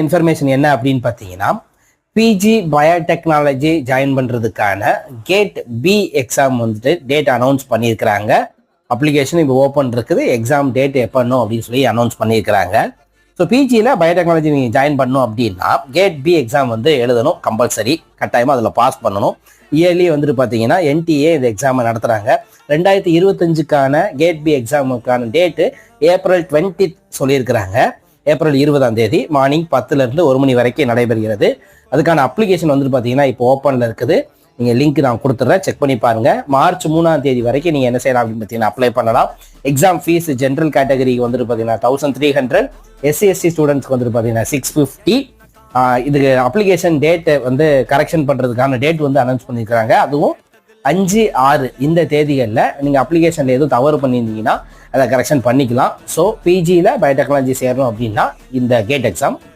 Information என்ன அப்படின்னு பார்த்தீங்கன்னா, பிஜி பயோடெக்னாலஜி ஜாயின் பண்ணுறதுக்கான கேட் பி எக்ஸாம் வந்துட்டு டேட் அனௌன்ஸ் பண்ணியிருக்கிறாங்க. அப்ளிகேஷன் இப்போ ஓப்பன் இருக்குது. எக்ஸாம் டேட் எப்போன்னு அப்படின்னு சொல்லி அனௌன்ஸ் பண்ணியிருக்கிறாங்க. ஸோ பிஜியில் பயோடெக்னாலஜி நீங்கள் ஜாயின் பண்ணணும் அப்படின்னா கேட் பி எக்ஸாம் வந்து எழுதணும், கம்பல்சரி, கட்டாயமாக அதில் பாஸ் பண்ணணும். இயர்லி வந்துட்டு பார்த்தீங்கன்னா என்டிஏ இந்த எக்ஸாமை நடத்துகிறாங்க. 2025க்கான கேட் பி எக்ஸாமுக்கான டேட்டு ஏப்ரல் 20 சொல்லியிருக்கிறாங்க. ஏப்ரல் 20ஆம் தேதி மார்னிங் 10லேருந்து 1 மணி வரைக்கும் நடைபெறுகிறது. அதுக்கான அப்ளிகேஷன் வந்துட்டு பார்த்தீங்கன்னா இப்போ ஓப்பனில் இருக்குது. நீங்கள் லிங்க் நான் கொடுத்துட்றேன், செக் பண்ணி பாருங்கள். மார்ச் 3ஆம் தேதி வரைக்கும் நீங்கள் என்ன செய்யலாம் அப்படின்னு பார்த்தீங்கன்னா அப்ளை பண்ணலாம். எக்ஸாம் ஃபீஸ் ஜென்ரல் கேட்டகரிக்கு வந்துட்டு பார்த்தீங்கன்னா 1300, SC/ST ஸ்டூடெண்ட்ஸ்க்கு வந்துட்டு பார்த்தீங்கன்னா 650. இதுக்கு அப்ளிகேஷன் டேட்டு வந்து கரெக்ஷன் பண்ணுறதுக்கான டேட் வந்து அனௌன்ஸ் பண்ணியிருக்கிறாங்க. அதுவும் 5-6 இந்த தேதிகளில் நீங்கள் அப்ளிகேஷனில் எதுவும் தவறு பண்ணியிருந்தீங்கன்னா அதை கரெக்ஷன் பண்ணிக்கலாம். ஸோ பிஜியில் பயோடெக்னாலஜி சேரணும் அப்படின்னா இந்த கேட் எக்ஸாம்